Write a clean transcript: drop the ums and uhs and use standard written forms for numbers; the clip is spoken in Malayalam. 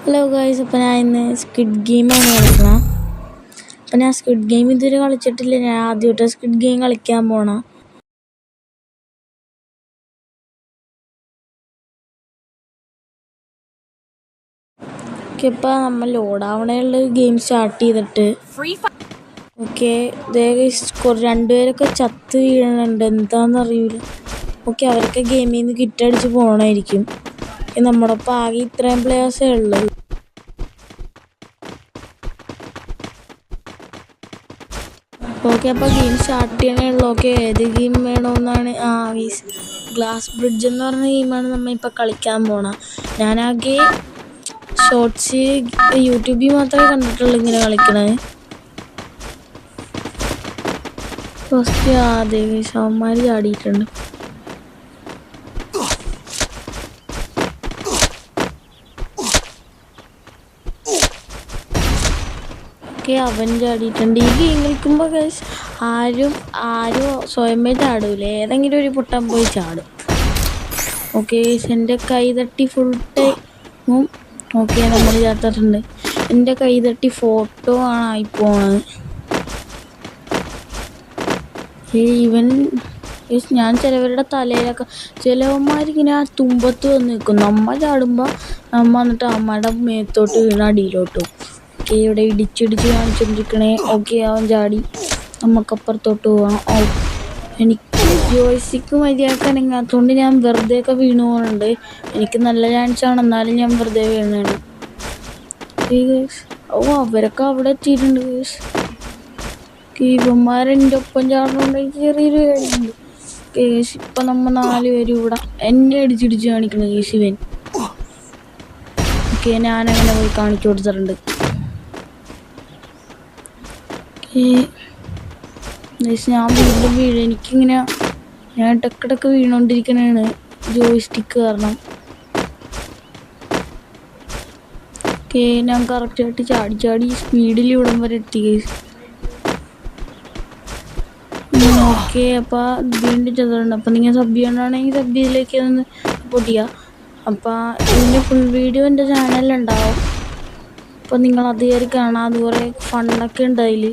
ഹലോ ഗൈസ്, അപ്പോൾ ഞാൻ ഇന്ന് സ്ക്വിഡ് ഗെയിമാണ് കളിക്കണം. അപ്പോൾ ഞാൻ സ്ക്വിഡ് ഗെയിം ഇതുവരെ കളിച്ചിട്ടില്ല. ഞാൻ ആദ്യമായിട്ട് സ്ക്വിഡ് ഗെയിം കളിക്കാൻ പോകണം. ഓക്കെ, ഇപ്പോൾ നമ്മൾ ലോഡാവണയുള്ള ഗെയിം സ്റ്റാർട്ട് ചെയ്തിട്ട് ഓക്കെ രണ്ടുപേരൊക്കെ ചത്ത് വീഴുന്നുണ്ട്. എന്താണെന്നറിയില്ല. ഓക്കെ, അവരൊക്കെ ഗെയിമിൽ നിന്ന് കിറ്റടിച്ച് പോകണമായിരിക്കും. നമ്മളിപ്പോൾ ആകെ ഇത്രയും പ്ലേയേഴ്സേ ഉള്ളൂ. ഓക്കെ, അപ്പോൾ ഗെയിം സ്റ്റാർട്ട് ചെയ്യണേ ഉള്ളൂ. ഓക്കെ, ഏത് ഗെയിം വേണമെന്നാണ് ഗ്ലാസ് ബ്രിഡ്ജ് എന്ന് പറഞ്ഞ ഗെയിമാണ് നമ്മളിപ്പോൾ കളിക്കാൻ പോകണം. ഞാനാകെ ഷോർട്സ് യൂട്യൂബിൽ മാത്രമേ കണ്ടിട്ടുള്ളൂ ഇങ്ങനെ കളിക്കണത്. ഫസ്റ്റ് ശവന്മാർ ചാടിയിട്ടുണ്ട്. അവൻ ചാടിയിട്ടുണ്ട്. ഈ ഗെയിം കളിക്കുമ്പോൾ ആരും സ്വയമേ ചാടൂലേ, ഏതെങ്കിലും ഒരു പൊട്ടൻ പോയി ചാടും. ഓക്കെ, എൻ്റെ കൈ തട്ടി ഫുൾ ടൈമും ഓക്കെ നമ്മൾ ചാത്തിട്ടുണ്ട്. എൻ്റെ കൈ തട്ടി ഫോട്ടോ ആണ് ആയിപ്പോണത്. ഞാൻ ചിലവരുടെ തലയിലൊക്കെ ചിലവന്മാരിങ്ങനെ ആ തുമ്പത്ത് വന്ന് നിൽക്കും. നമ്മ ചാടുമ്പോൾ എന്നിട്ട് അമ്മയുടെ മേത്തോട്ട് വീണ അടിയിലോട്ടും. ഓക്കെ, ഇവിടെ ഇടിച്ചിടിച്ച് കാണിച്ചോണ്ടിരിക്കണേ. ഓക്കെ, അവൻ ചാടി. നമുക്കപ്പുറത്തോട്ട് പോവാം. എനിക്ക് ജോയ്സ്റ്റിക്ക് മര്യാദക്കനങ്ങാത്തോണ്ട് ഞാൻ വെറുതെ ഒക്കെ വീണു പോകുന്നുണ്ട്. എനിക്ക് നല്ല ചാൻസാണ്, എന്നാലും ഞാൻ വെറുതെ വീണാണ്. അവരൊക്കെ അവിടെ എത്തിയിട്ടുണ്ട്. ഇവന്മാരെൻ്റെ ഒപ്പം ചാടുന്നുണ്ടെങ്കിൽ ചെറിയൊരു കാര്യമുണ്ട്. ഇപ്പം നമ്മൾ 4 പേരും ഇവിടെ എന്നെ അടിച്ചിടിച്ച് കാണിക്കണം ശിവൻ. ഓക്കെ, ഞാനങ്ങനെ പോയി കാണിച്ചു കൊടുത്തിട്ടുണ്ട്. ഞാൻ വീണ്ടും വീഴും. എനിക്കിങ്ങനെ ഞാൻ ഇടക്കിടക്ക് വീണോണ്ടിരിക്കണതാണ് ജോയ്സ്റ്റിക്ക് കാരണം. ഓക്കെ, ഞാൻ കറക്റ്റായിട്ട് ചാടി സ്പീഡിൽ ഇവിടം വരെ എത്തി. ഓക്കെ, അപ്പോൾ വീണ്ടും ചെറുതുണ്ട്. അപ്പം നിങ്ങൾ സബ് ചെയ്യണമെങ്കിൽ സബ് ചെയ്തിലേക്ക് ഒന്ന് സപ്പോർട്ട് ചെയ്യുക. അപ്പോൾ ഇതിൻ്റെ ഫുൾ വീഡിയോ എൻ്റെ ചാനലിലുണ്ടാവും. അപ്പോൾ നിങ്ങളത് കയറി കാണാം. അതുപോലെ ഫണ്ണൊക്കെ ഉണ്ട് അതിൽ.